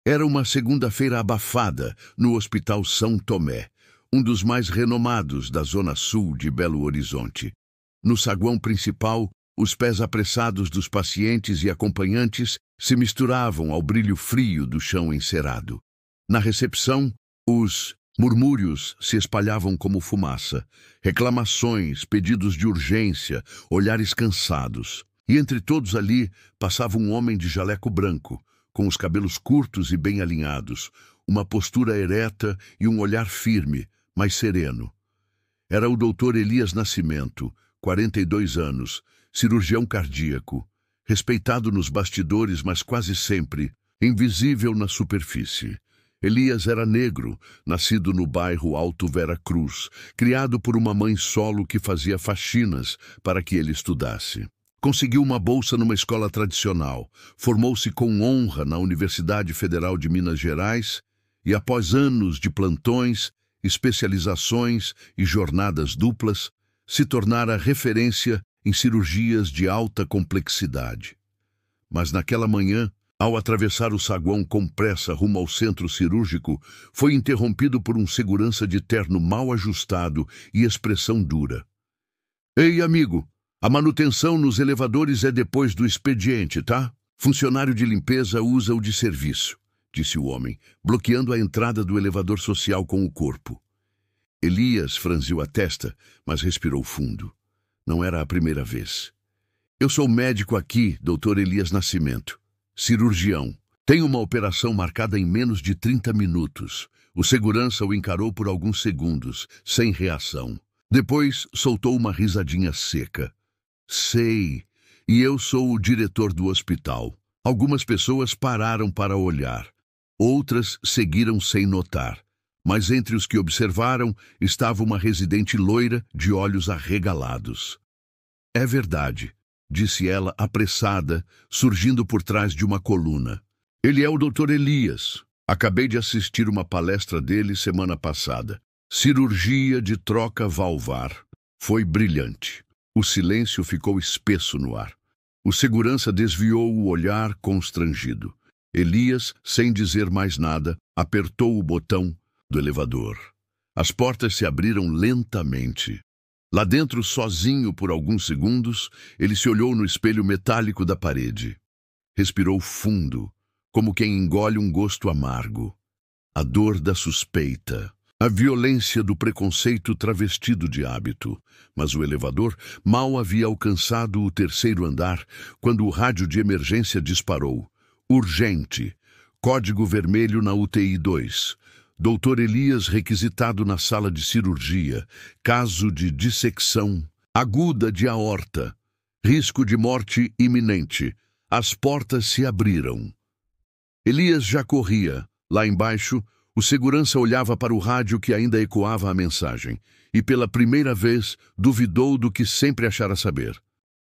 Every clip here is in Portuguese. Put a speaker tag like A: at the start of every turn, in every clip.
A: Era uma segunda-feira abafada no Hospital São Tomé, um dos mais renomados da zona sul de Belo Horizonte. No saguão principal, os pés apressados dos pacientes e acompanhantes se misturavam ao brilho frio do chão encerado. Na recepção, os murmúrios se espalhavam como fumaça, reclamações, pedidos de urgência, olhares cansados. E entre todos ali passava um homem de jaleco branco, com os cabelos curtos e bem alinhados, uma postura ereta e um olhar firme, mas sereno. Era o Dr. Elias Nascimento, 42 anos, cirurgião cardíaco, respeitado nos bastidores, mas quase sempre invisível na superfície. Elias era negro, nascido no bairro Alto Vera Cruz, criado por uma mãe solo que fazia faxinas para que ele estudasse. Conseguiu uma bolsa numa escola tradicional, formou-se com honra na Universidade Federal de Minas Gerais e, após anos de plantões, especializações e jornadas duplas, se tornara referência em cirurgias de alta complexidade. Mas naquela manhã, ao atravessar o saguão com pressa rumo ao centro cirúrgico, foi interrompido por um segurança de terno mal ajustado e expressão dura. "Ei, amigo! A manutenção nos elevadores é depois do expediente, tá? Funcionário de limpeza usa o de serviço", disse o homem, bloqueando a entrada do elevador social com o corpo. Elias franziu a testa, mas respirou fundo. Não era a primeira vez. "Eu sou médico aqui, Dr. Elias Nascimento. Cirurgião. Tem uma operação marcada em menos de 30 minutos. O segurança o encarou por alguns segundos, sem reação. Depois soltou uma risadinha seca. "Sei. E eu sou o diretor do hospital." Algumas pessoas pararam para olhar. Outras seguiram sem notar. Mas entre os que observaram estava uma residente loira de olhos arregalados. "É verdade", disse ela apressada, surgindo por trás de uma coluna. "Ele é o Dr. Elias. Acabei de assistir uma palestra dele semana passada. Cirurgia de troca valvar. Foi brilhante." O silêncio ficou espesso no ar. O segurança desviou o olhar constrangido. Elias, sem dizer mais nada, apertou o botão do elevador. As portas se abriram lentamente. Lá dentro, sozinho por alguns segundos, ele se olhou no espelho metálico da parede. Respirou fundo, como quem engole um gosto amargo. A dor da suspeita. A violência do preconceito travestido de hábito. Mas o elevador mal havia alcançado o terceiro andar quando o rádio de emergência disparou. "Urgente. Código vermelho na UTI 2. Dr. Elias requisitado na sala de cirurgia. Caso de dissecção aguda de aorta. Risco de morte iminente." As portas se abriram. Elias já corria. Lá embaixo, o segurança olhava para o rádio que ainda ecoava a mensagem e, pela primeira vez, duvidou do que sempre achara saber.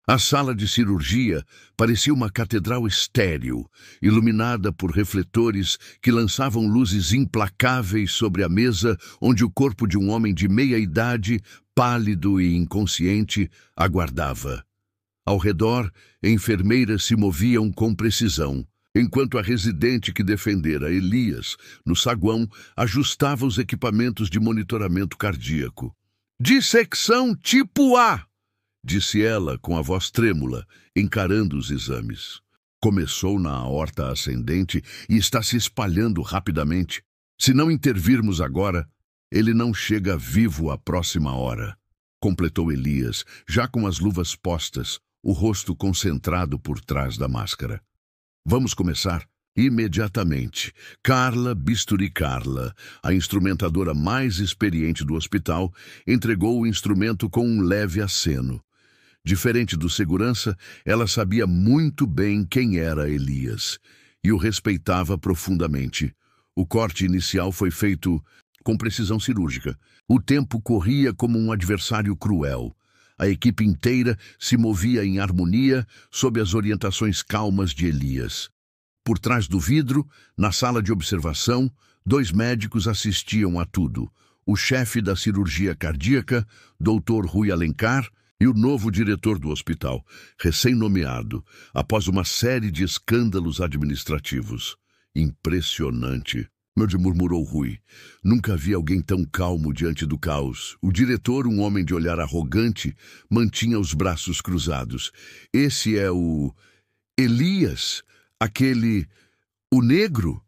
A: A sala de cirurgia parecia uma catedral estéril, iluminada por refletores que lançavam luzes implacáveis sobre a mesa onde o corpo de um homem de meia idade, pálido e inconsciente, aguardava. Ao redor, enfermeiras se moviam com precisão, enquanto a residente que defendera Elias, no saguão, ajustava os equipamentos de monitoramento cardíaco. "Dissecção tipo A", disse ela com a voz trêmula, encarando os exames. "Começou na aorta ascendente e está se espalhando rapidamente. Se não intervirmos agora, ele não chega vivo à próxima hora", completou Elias, já com as luvas postas, o rosto concentrado por trás da máscara. "Vamos começar?" Imediatamente, Carla Bisturi Carla, a instrumentadora mais experiente do hospital, entregou o instrumento com um leve aceno. Diferente do segurança, ela sabia muito bem quem era Elias e o respeitava profundamente. O corte inicial foi feito com precisão cirúrgica. O tempo corria como um adversário cruel. A equipe inteira se movia em harmonia sob as orientações calmas de Elias. Por trás do vidro, na sala de observação, 2 médicos assistiam a tudo. O chefe da cirurgia cardíaca, Dr. Rui Alencar, e o novo diretor do hospital, recém-nomeado, após uma série de escândalos administrativos. Impressionante, murmurou Rui. Nunca vi alguém tão calmo diante do caos. O diretor, um homem de olhar arrogante, mantinha os braços cruzados. Esse é o Elias, o negro?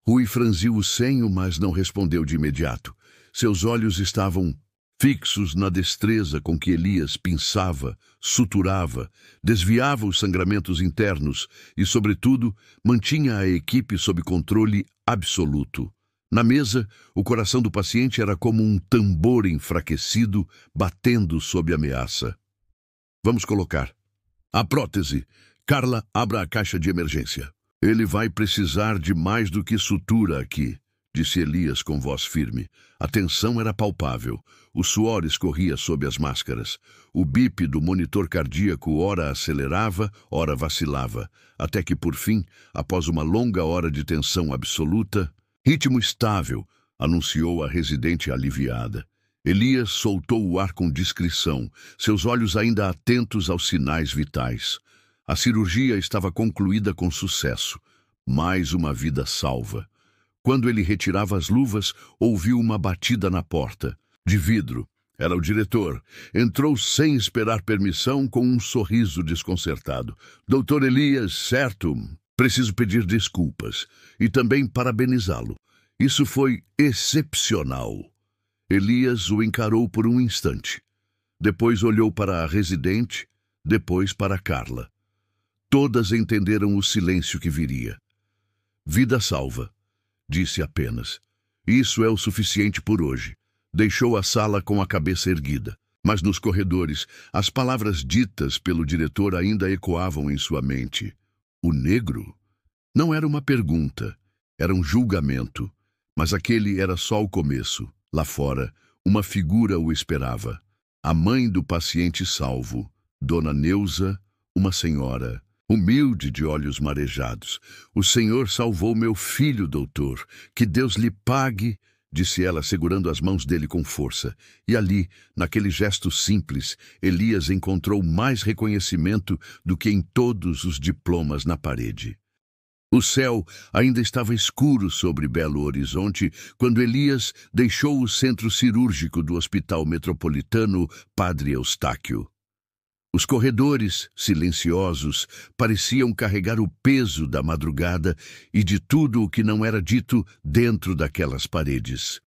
A: Rui franziu o senho, mas não respondeu de imediato. Seus olhos estavam fixos na destreza com que Elias pinçava, suturava, desviava os sangramentos internos e, sobretudo, mantinha a equipe sob controle absoluto. Na mesa, o coração do paciente era como um tambor enfraquecido batendo sob ameaça. Vamos colocar. A prótese. Carla, abra a caixa de emergência. Ele vai precisar de mais do que sutura aqui, disse Elias com voz firme. A tensão era palpável. O suor escorria sob as máscaras. O bip do monitor cardíaco ora acelerava, ora vacilava, até que, por fim, após uma longa hora de tensão absoluta, ritmo estável, anunciou a residente aliviada. Elias soltou o ar com discrição, seus olhos ainda atentos aos sinais vitais. A cirurgia estava concluída com sucesso. Mais uma vida salva. Quando ele retirava as luvas, ouviu uma batida na porta. De vidro. Era o diretor. Entrou sem esperar permissão, com um sorriso desconcertado. Doutor Elias, certo? Preciso pedir desculpas. E também parabenizá-lo. Isso foi excepcional. Elias o encarou por um instante. Depois olhou para a residente, depois para Carla. Todas entenderam o silêncio que viria. Vida salva, disse apenas. Isso é o suficiente por hoje. Deixou a sala com a cabeça erguida. Mas nos corredores, as palavras ditas pelo diretor ainda ecoavam em sua mente. O negro? Não era uma pergunta, era um julgamento. Mas aquele era só o começo. Lá fora, uma figura o esperava. A mãe do paciente salvo, Dona Neuza, uma senhora, humilde de olhos marejados. O Senhor salvou meu filho, doutor. Que Deus lhe pague, disse ela, segurando as mãos dele com força. E ali, naquele gesto simples, Elias encontrou mais reconhecimento do que em todos os diplomas na parede. O céu ainda estava escuro sobre Belo Horizonte quando Elias deixou o centro cirúrgico do Hospital Metropolitano Padre Eustáquio. Os corredores, silenciosos, pareciam carregar o peso da madrugada e de tudo o que não era dito dentro daquelas paredes.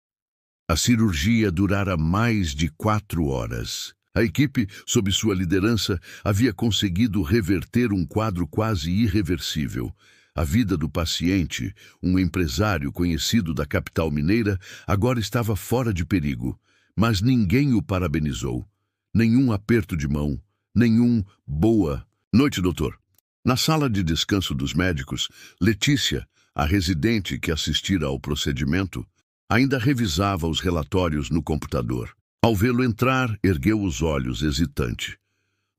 A: A cirurgia durara mais de 4 horas. A equipe, sob sua liderança, havia conseguido reverter um quadro quase irreversível. A vida do paciente, um empresário conhecido da capital mineira, agora estava fora de perigo. Mas ninguém o parabenizou. Nenhum aperto de mão. Nenhum boa noite, doutor. Na sala de descanso dos médicos, Letícia, a residente que assistira ao procedimento, ainda revisava os relatórios no computador. Ao vê-lo entrar, ergueu os olhos, hesitante.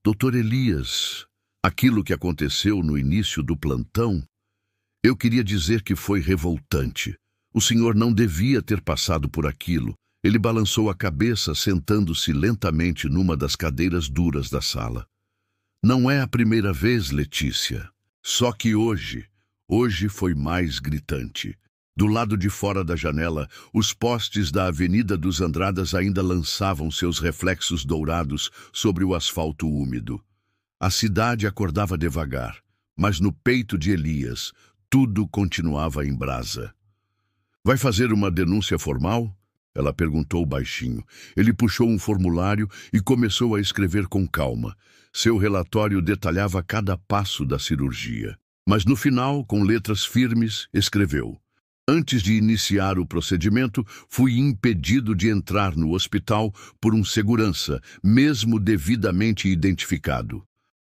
A: Doutor Elias, aquilo que aconteceu no início do plantão, eu queria dizer que foi revoltante. O senhor não devia ter passado por aquilo. Ele balançou a cabeça, sentando-se lentamente numa das cadeiras duras da sala. Não é a primeira vez, Letícia. Só que hoje foi mais gritante. Do lado de fora da janela, os postes da Avenida dos Andradas ainda lançavam seus reflexos dourados sobre o asfalto úmido. A cidade acordava devagar, mas no peito de Elias, tudo continuava em brasa. Vai fazer uma denúncia formal? Ela perguntou baixinho. Ele puxou um formulário e começou a escrever com calma. Seu relatório detalhava cada passo da cirurgia. Mas no final, com letras firmes, escreveu: Antes de iniciar o procedimento, fui impedido de entrar no hospital por um segurança, mesmo devidamente identificado.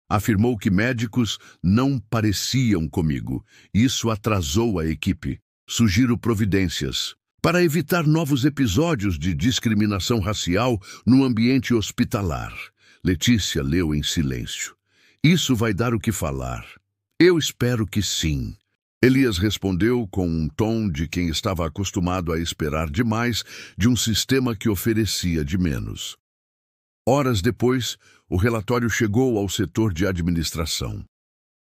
A: Afirmou que médicos não pareciam comigo. Isso atrasou a equipe. Sugiro providências para evitar novos episódios de discriminação racial no ambiente hospitalar. Letícia leu em silêncio. Isso vai dar o que falar. Eu espero que sim. Elias respondeu com um tom de quem estava acostumado a esperar demais de um sistema que oferecia de menos. Horas depois, o relatório chegou ao setor de administração.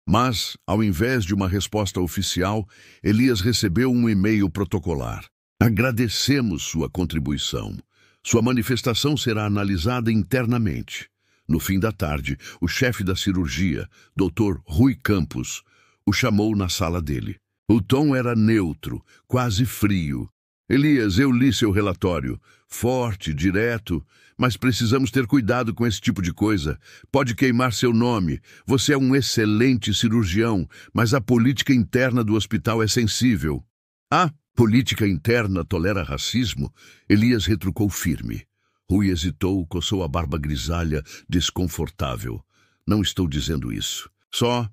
A: Mas, ao invés de uma resposta oficial, Elias recebeu um e-mail protocolar. Agradecemos sua contribuição. Sua manifestação será analisada internamente. No fim da tarde, o chefe da cirurgia, Dr. Rui Campos, o chamou na sala dele. O tom era neutro, quase frio. Elias, eu li seu relatório. Forte, direto, mas precisamos ter cuidado com esse tipo de coisa. Pode queimar seu nome. Você é um excelente cirurgião, mas a política interna do hospital é sensível. A política interna tolera racismo? Elias retrucou firme. Rui hesitou, coçou a barba grisalha, desconfortável. Não estou dizendo isso. Só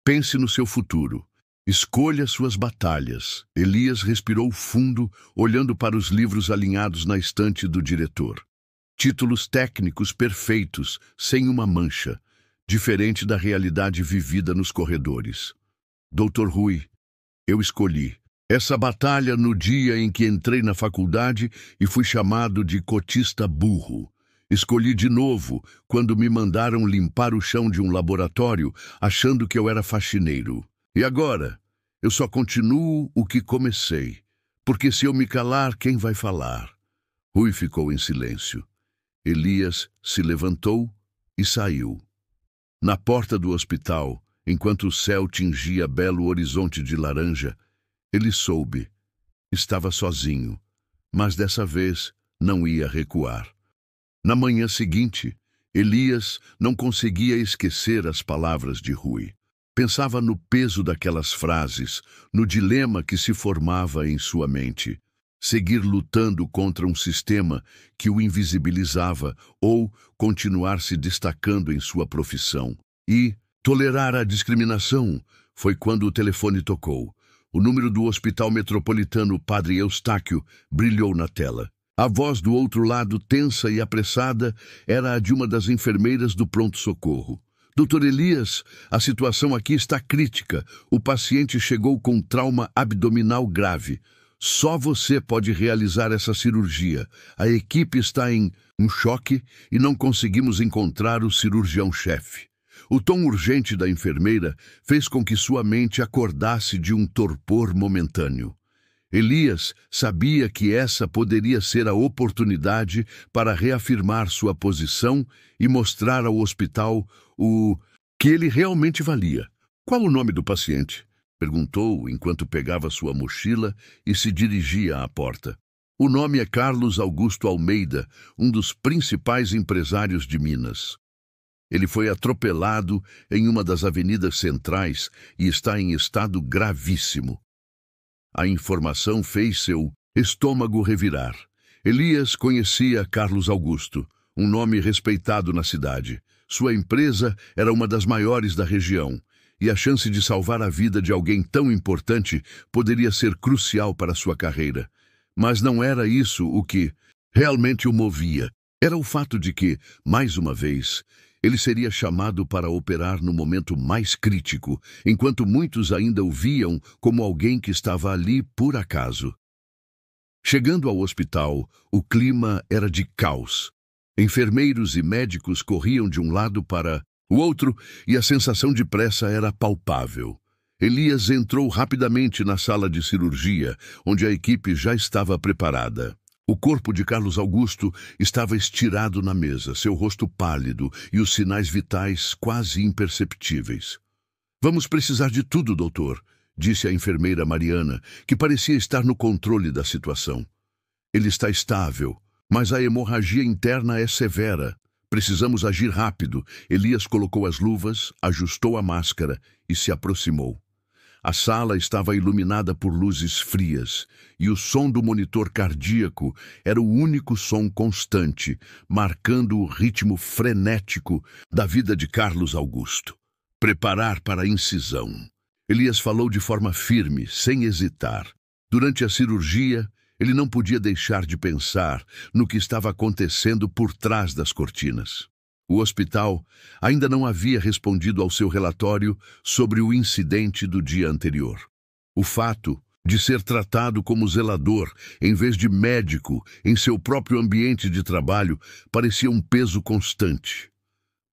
A: pense no seu futuro. Escolha suas batalhas. Elias respirou fundo, olhando para os livros alinhados na estante do diretor. Títulos técnicos perfeitos, sem uma mancha, diferente da realidade vivida nos corredores. Dr. Rui, eu escolhi essa batalha no dia em que entrei na faculdade e fui chamado de cotista burro. Escolhi de novo quando me mandaram limpar o chão de um laboratório, achando que eu era faxineiro. E agora, eu só continuo o que comecei, porque se eu me calar, quem vai falar? Rui ficou em silêncio. Elias se levantou e saiu. Na porta do hospital, enquanto o céu tingia belo horizonte de laranja, ele soube. Estava sozinho, mas dessa vez não ia recuar. Na manhã seguinte, Elias não conseguia esquecer as palavras de Rui. Pensava no peso daquelas frases, no dilema que se formava em sua mente. Seguir lutando contra um sistema que o invisibilizava ou continuar se destacando em sua profissão. E tolerar a discriminação foi quando o telefone tocou. O número do Hospital Metropolitano Padre Eustáquio brilhou na tela. A voz do outro lado, tensa e apressada, era a de uma das enfermeiras do pronto-socorro. Dr. Elias, a situação aqui está crítica. O paciente chegou com trauma abdominal grave. Só você pode realizar essa cirurgia. A equipe está em um choque e não conseguimos encontrar o cirurgião-chefe. O tom urgente da enfermeira fez com que sua mente acordasse de um torpor momentâneo. Elias sabia que essa poderia ser a oportunidade para reafirmar sua posição e mostrar ao hospital o que ele realmente valia. Qual o nome do paciente? Perguntou enquanto pegava sua mochila e se dirigia à porta. O nome é Carlos Augusto Almeida, um dos principais empresários de Minas. Ele foi atropelado em uma das avenidas centrais e está em estado gravíssimo. A informação fez seu estômago revirar. Elias conhecia Carlos Augusto, um nome respeitado na cidade. Sua empresa era uma das maiores da região, e a chance de salvar a vida de alguém tão importante poderia ser crucial para sua carreira. Mas não era isso o que realmente o movia. Era o fato de que, mais uma vez, ele seria chamado para operar no momento mais crítico, enquanto muitos ainda o viam como alguém que estava ali por acaso. Chegando ao hospital, o clima era de caos. Enfermeiros e médicos corriam de um lado para o outro e a sensação de pressa era palpável. Elias entrou rapidamente na sala de cirurgia, onde a equipe já estava preparada. O corpo de Carlos Augusto estava estirado na mesa, seu rosto pálido e os sinais vitais quase imperceptíveis. "Vamos precisar de tudo, doutor", disse a enfermeira Mariana, que parecia estar no controle da situação. "Ele está estável, mas a hemorragia interna é severa. Precisamos agir rápido." Elias colocou as luvas, ajustou a máscara e se aproximou. A sala estava iluminada por luzes frias, e o som do monitor cardíaco era o único som constante, marcando o ritmo frenético da vida de Carlos Augusto. Preparar para a incisão. Elias falou de forma firme, sem hesitar. Durante a cirurgia, ele não podia deixar de pensar no que estava acontecendo por trás das cortinas. O hospital ainda não havia respondido ao seu relatório sobre o incidente do dia anterior. O fato de ser tratado como zelador, em vez de médico, em seu próprio ambiente de trabalho, parecia um peso constante.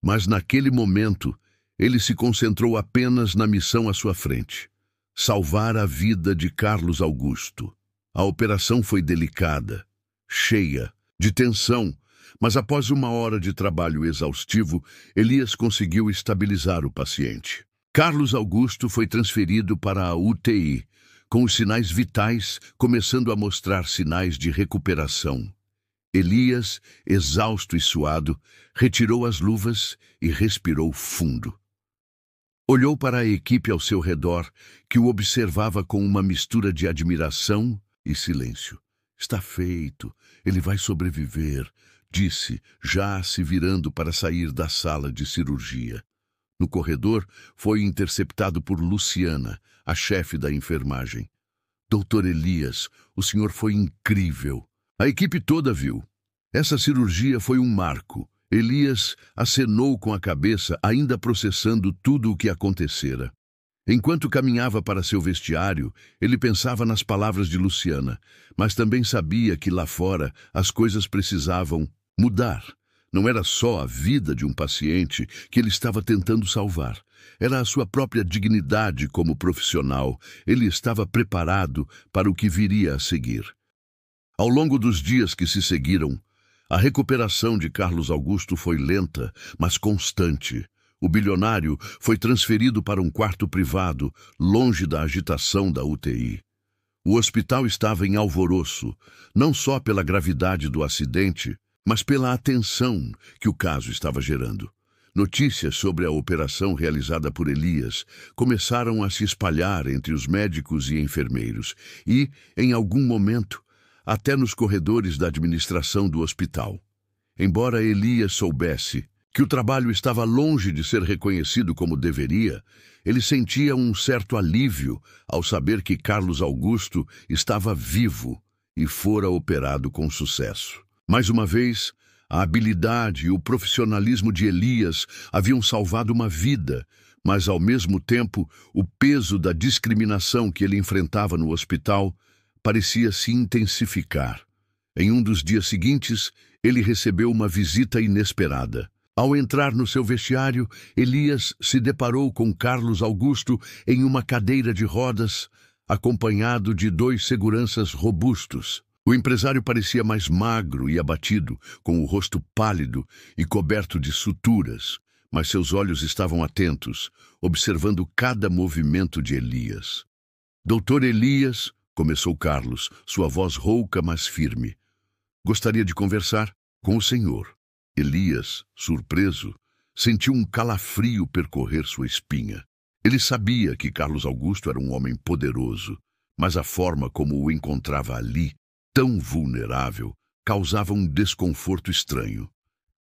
A: Mas naquele momento, Ele se concentrou apenas na missão à sua frente: salvar a vida de Carlos Augusto. A operação foi delicada, cheia de tensão, mas após 1 hora de trabalho exaustivo, Elias conseguiu estabilizar o paciente. Carlos Augusto foi transferido para a UTI, com os sinais vitais começando a mostrar sinais de recuperação. Elias, exausto e suado, retirou as luvas e respirou fundo. Olhou para a equipe ao seu redor, que o observava com uma mistura de admiração e silêncio. Está feito, ele vai sobreviver, disse, já se virando para sair da sala de cirurgia. No corredor, foi interceptado por Luciana, a chefe da enfermagem. Doutor Elias, o senhor foi incrível. A equipe toda viu. Essa cirurgia foi um marco. Elias acenou com a cabeça, ainda processando tudo o que acontecera. Enquanto caminhava para seu vestiário, ele pensava nas palavras de Luciana, mas também sabia que lá fora as coisas precisavam mudar. Não era só a vida de um paciente que ele estava tentando salvar. Era a sua própria dignidade como profissional. Ele estava preparado para o que viria a seguir. Ao longo dos dias que se seguiram, a recuperação de Carlos Augusto foi lenta, mas constante. O bilionário foi transferido para um quarto privado, longe da agitação da UTI. O hospital estava em alvoroço, não só pela gravidade do acidente, mas pela atenção que o caso estava gerando. Notícias sobre a operação realizada por Elias começaram a se espalhar entre os médicos e enfermeiros e, em algum momento, até nos corredores da administração do hospital. Embora Elias soubesse que o trabalho estava longe de ser reconhecido como deveria, ele sentia um certo alívio ao saber que Carlos Augusto estava vivo e fora operado com sucesso. Mais uma vez, a habilidade e o profissionalismo de Elias haviam salvado uma vida, mas, ao mesmo tempo, o peso da discriminação que ele enfrentava no hospital parecia se intensificar. Em um dos dias seguintes, ele recebeu uma visita inesperada. Ao entrar no seu vestiário, Elias se deparou com Carlos Augusto em uma cadeira de rodas, acompanhado de 2 seguranças robustos. O empresário parecia mais magro e abatido, com o rosto pálido e coberto de suturas, mas seus olhos estavam atentos, observando cada movimento de Elias. Doutor Elias, começou Carlos, sua voz rouca, mas firme. Gostaria de conversar com o senhor. Elias, surpreso, sentiu um calafrio percorrer sua espinha. Ele sabia que Carlos Augusto era um homem poderoso, mas a forma como o encontrava ali, tão vulnerável, causava um desconforto estranho.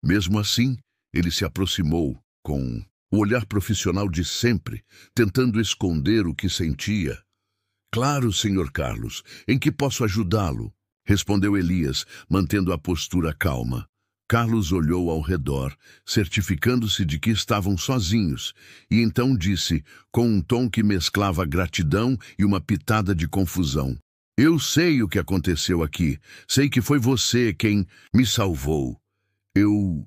A: Mesmo assim, ele se aproximou com o olhar profissional de sempre, tentando esconder o que sentia. Claro, senhor Carlos, em que posso ajudá-lo? Respondeu Elias, mantendo a postura calma. Carlos olhou ao redor, certificando-se de que estavam sozinhos, e então disse, com um tom que mesclava gratidão e uma pitada de confusão: Eu sei o que aconteceu aqui. Sei que foi você quem me salvou. Eu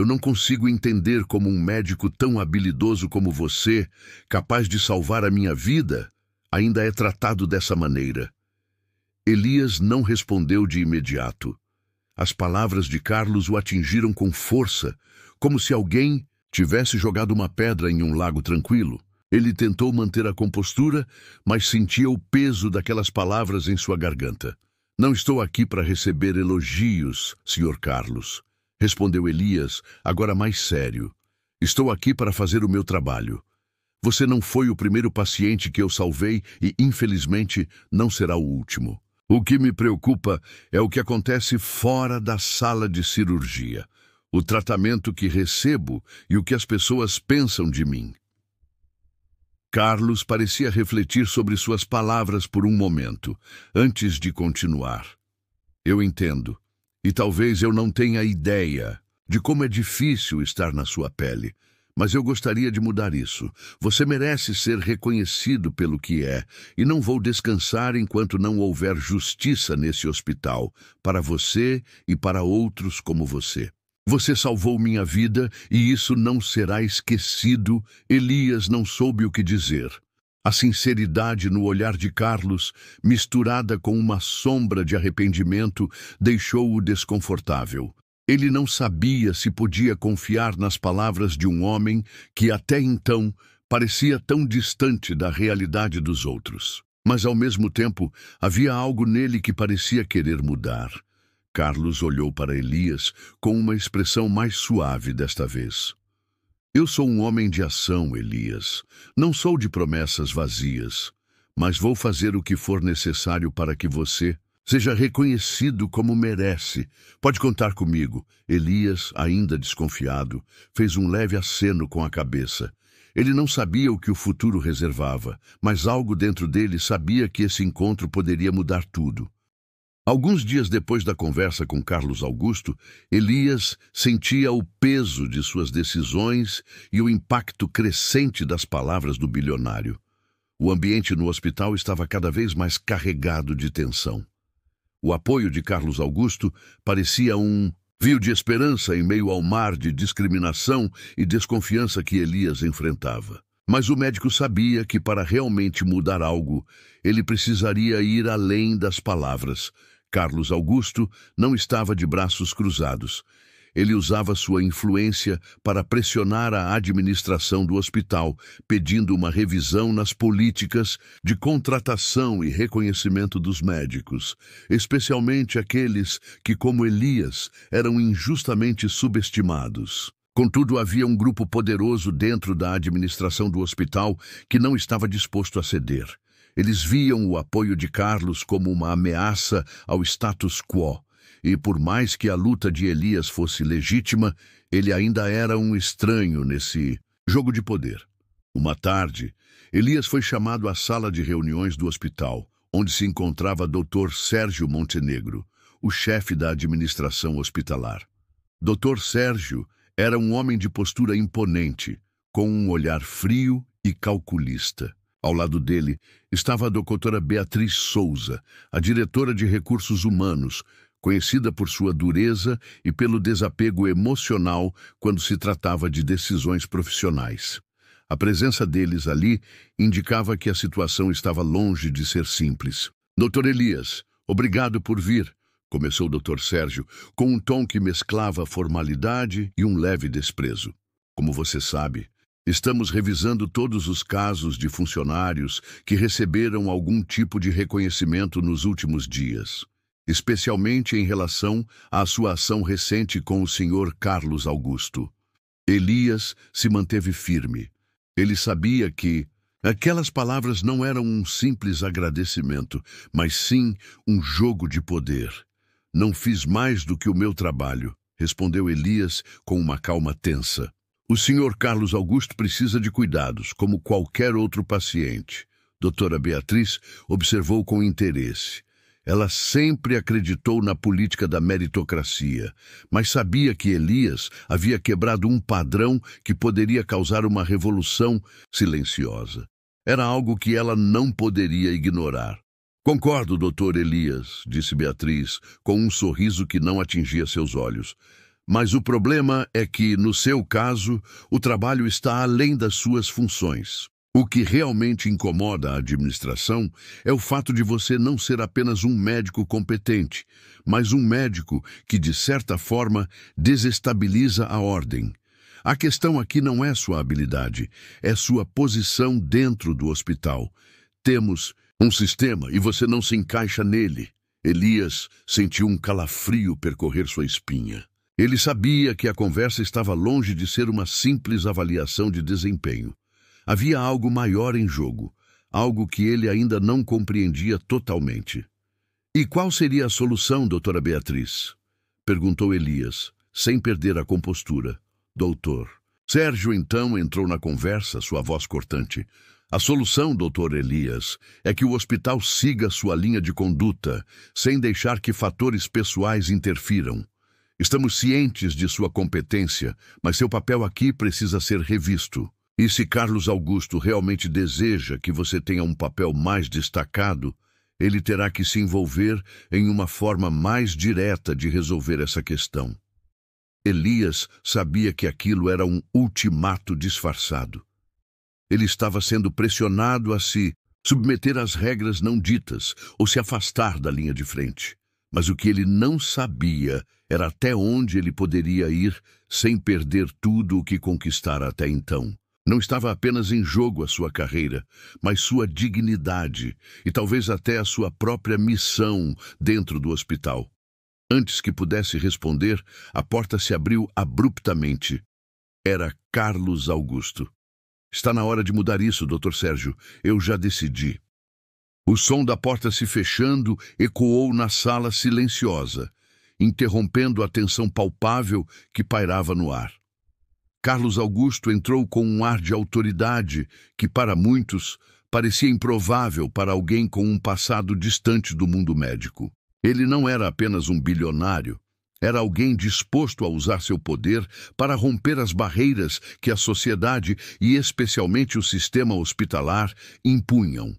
A: não consigo entender como um médico tão habilidoso como você, capaz de salvar a minha vida, ainda é tratado dessa maneira. Elias não respondeu de imediato. As palavras de Carlos o atingiram com força, como se alguém tivesse jogado uma pedra em um lago tranquilo. Ele tentou manter a compostura, mas sentia o peso daquelas palavras em sua garganta. Não estou aqui para receber elogios, Sr. Carlos, respondeu Elias, agora mais sério. Estou aqui para fazer o meu trabalho. Você não foi o primeiro paciente que eu salvei e, infelizmente, não será o último. O que me preocupa é o que acontece fora da sala de cirurgia, o tratamento que recebo e o que as pessoas pensam de mim. Carlos parecia refletir sobre suas palavras por um momento, antes de continuar. Eu entendo, e talvez eu não tenha ideia de como é difícil estar na sua pele, mas eu gostaria de mudar isso. Você merece ser reconhecido pelo que é, e não vou descansar enquanto não houver justiça nesse hospital, para você e para outros como você. Você salvou minha vida e isso não será esquecido. Elias não soube o que dizer. A sinceridade no olhar de Carlos, misturada com uma sombra de arrependimento, deixou-o desconfortável. Ele não sabia se podia confiar nas palavras de um homem que até então parecia tão distante da realidade dos outros. Mas ao mesmo tempo, havia algo nele que parecia querer mudar. Carlos olhou para Elias com uma expressão mais suave desta vez. Eu sou um homem de ação, Elias. Não sou de promessas vazias, mas vou fazer o que for necessário para que você seja reconhecido como merece. Pode contar comigo. Elias, ainda desconfiado, fez um leve aceno com a cabeça. Ele não sabia o que o futuro reservava, mas algo dentro dele sabia que esse encontro poderia mudar tudo. Alguns dias depois da conversa com Carlos Augusto, Elias sentia o peso de suas decisões e o impacto crescente das palavras do bilionário. O ambiente no hospital estava cada vez mais carregado de tensão. O apoio de Carlos Augusto parecia um fio de esperança em meio ao mar de discriminação e desconfiança que Elias enfrentava. Mas o médico sabia que para realmente mudar algo, ele precisaria ir além das palavras. Carlos Augusto não estava de braços cruzados. Ele usava sua influência para pressionar a administração do hospital, pedindo uma revisão nas políticas de contratação e reconhecimento dos médicos, especialmente aqueles que, como Elias, eram injustamente subestimados. Contudo, havia um grupo poderoso dentro da administração do hospital que não estava disposto a ceder. Eles viam o apoio de Carlos como uma ameaça ao status quo, e por mais que a luta de Elias fosse legítima, ele ainda era um estranho nesse jogo de poder. Uma tarde, Elias foi chamado à sala de reuniões do hospital, onde se encontrava Dr. Sérgio Montenegro, o chefe da administração hospitalar. Dr. Sérgio era um homem de postura imponente, com um olhar frio e calculista. Ao lado dele estava a doutora Beatriz Souza, a diretora de recursos humanos, conhecida por sua dureza e pelo desapego emocional quando se tratava de decisões profissionais. A presença deles ali indicava que a situação estava longe de ser simples. Dr. Elias, obrigado por vir, começou o Dr. Sérgio, com um tom que mesclava formalidade e um leve desprezo. Como você sabe, estamos revisando todos os casos de funcionários que receberam algum tipo de reconhecimento nos últimos dias, especialmente em relação à sua ação recente com o Sr. Carlos Augusto. Elias se manteve firme. Ele sabia que aquelas palavras não eram um simples agradecimento, mas sim um jogo de poder. Não fiz mais do que o meu trabalho, respondeu Elias com uma calma tensa. O Sr. Carlos Augusto precisa de cuidados, como qualquer outro paciente. Doutora Beatriz observou com interesse. Ela sempre acreditou na política da meritocracia, mas sabia que Elias havia quebrado um padrão que poderia causar uma revolução silenciosa. Era algo que ela não poderia ignorar. Concordo, doutor Elias, disse Beatriz, com um sorriso que não atingia seus olhos. Mas o problema é que, no seu caso, o trabalho está além das suas funções. O que realmente incomoda a administração é o fato de você não ser apenas um médico competente, mas um médico que, de certa forma, desestabiliza a ordem. A questão aqui não é sua habilidade, é sua posição dentro do hospital. Temos um sistema e você não se encaixa nele. Elias sentiu um calafrio percorrer sua espinha. Ele sabia que a conversa estava longe de ser uma simples avaliação de desempenho. Havia algo maior em jogo, algo que ele ainda não compreendia totalmente. E qual seria a solução, doutora Beatriz? Perguntou Elias, sem perder a compostura. Doutor. Sérgio então entrou na conversa, sua voz cortante. A solução, doutor Elias, é que o hospital siga sua linha de conduta, sem deixar que fatores pessoais interfiram. Estamos cientes de sua competência, mas seu papel aqui precisa ser revisto. E se Carlos Augusto realmente deseja que você tenha um papel mais destacado, ele terá que se envolver em uma forma mais direta de resolver essa questão. Elias sabia que aquilo era um ultimato disfarçado. Ele estava sendo pressionado a se submeter às regras não ditas ou se afastar da linha de frente. Mas o que ele não sabia era até onde ele poderia ir sem perder tudo o que conquistara até então. Não estava apenas em jogo a sua carreira, mas sua dignidade e talvez até a sua própria missão dentro do hospital. Antes que pudesse responder, a porta se abriu abruptamente. Era Carlos Augusto. Está na hora de mudar isso, Dr. Sérgio. Eu já decidi. O som da porta se fechando ecoou na sala silenciosa, interrompendo a tensão palpável que pairava no ar. Carlos Augusto entrou com um ar de autoridade que, para muitos, parecia improvável para alguém com um passado distante do mundo médico. Ele não era apenas um bilionário. Era alguém disposto a usar seu poder para romper as barreiras que a sociedade e especialmente o sistema hospitalar impunham.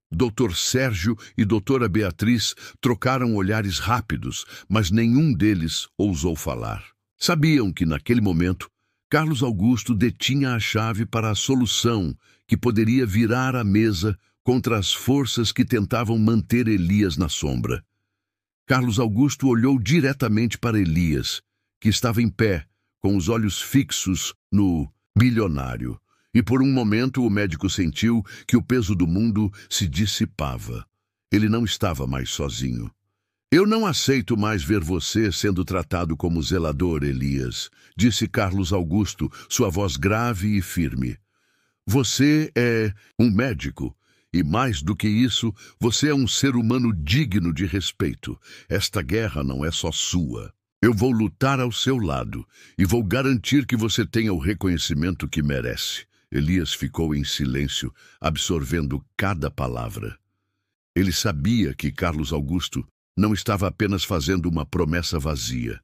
A: Dr. Sérgio e doutora Beatriz trocaram olhares rápidos, mas nenhum deles ousou falar. Sabiam que, naquele momento, Carlos Augusto detinha a chave para a solução que poderia virar a mesa contra as forças que tentavam manter Elias na sombra. Carlos Augusto olhou diretamente para Elias, que estava em pé, com os olhos fixos no bilionário. E por um momento o médico sentiu que o peso do mundo se dissipava. Ele não estava mais sozinho. Eu não aceito mais ver você sendo tratado como zelador, Elias, disse Carlos Augusto, sua voz grave e firme. Você é um médico. E mais do que isso, você é um ser humano digno de respeito. Esta guerra não é só sua. Eu vou lutar ao seu lado e vou garantir que você tenha o reconhecimento que merece. Elias ficou em silêncio, absorvendo cada palavra. Ele sabia que Carlos Augusto não estava apenas fazendo uma promessa vazia.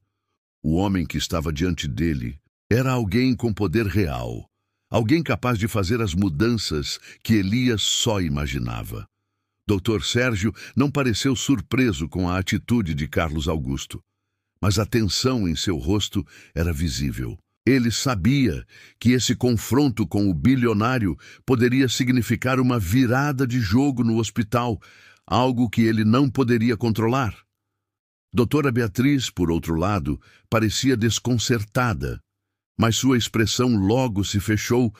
A: O homem que estava diante dele era alguém com poder real. Alguém capaz de fazer as mudanças que Elias só imaginava. Dr. Sérgio não pareceu surpreso com a atitude de Carlos Augusto, mas a tensão em seu rosto era visível. Ele sabia que esse confronto com o bilionário poderia significar uma virada de jogo no hospital, algo que ele não poderia controlar. Doutora Beatriz, por outro lado, parecia desconcertada, mas sua expressão logo se fechou,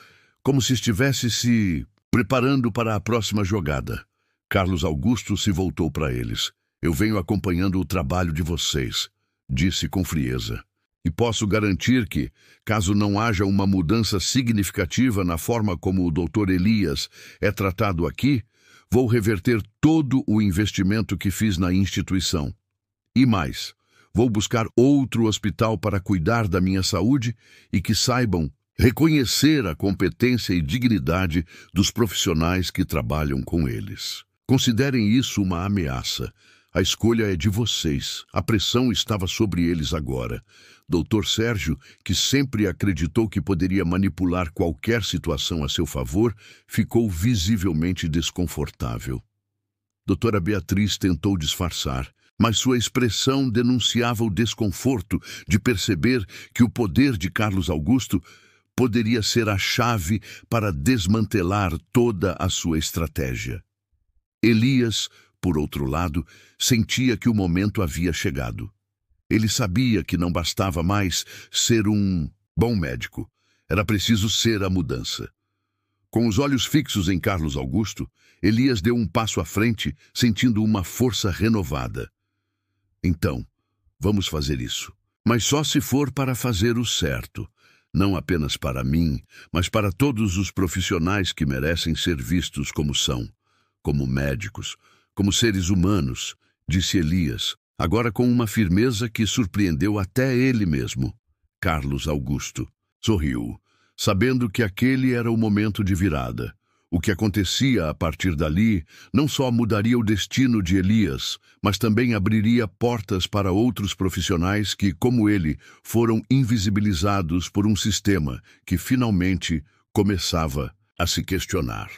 A: como se estivesse se preparando para a próxima jogada. Carlos Augusto se voltou para eles. Eu venho acompanhando o trabalho de vocês, disse com frieza. E posso garantir que, caso não haja uma mudança significativa na forma como o Dr. Elias é tratado aqui, vou reverter todo o investimento que fiz na instituição. E mais, vou buscar outro hospital para cuidar da minha saúde e que saibam reconhecer a competência e dignidade dos profissionais que trabalham com eles. Considerem isso uma ameaça. A escolha é de vocês. A pressão estava sobre eles agora. Dr. Sérgio, que sempre acreditou que poderia manipular qualquer situação a seu favor, ficou visivelmente desconfortável. Doutora Beatriz tentou disfarçar, mas sua expressão denunciava o desconforto de perceber que o poder de Carlos Augusto poderia ser a chave para desmantelar toda a sua estratégia. Elias, por outro lado, sentia que o momento havia chegado. Ele sabia que não bastava mais ser um bom médico. Era preciso ser a mudança. Com os olhos fixos em Carlos Augusto, Elias deu um passo à frente, sentindo uma força renovada. Então, vamos fazer isso. Mas só se for para fazer o certo. Não apenas para mim, mas para todos os profissionais que merecem ser vistos como são. Como médicos, como seres humanos, disse Elias, agora com uma firmeza que surpreendeu até ele mesmo. Carlos Augusto sorriu, sabendo que aquele era o momento de virada. O que acontecia a partir dali não só mudaria o destino de Elias, mas também abriria portas para outros profissionais que, como ele, foram invisibilizados por um sistema que finalmente começava a se questionar.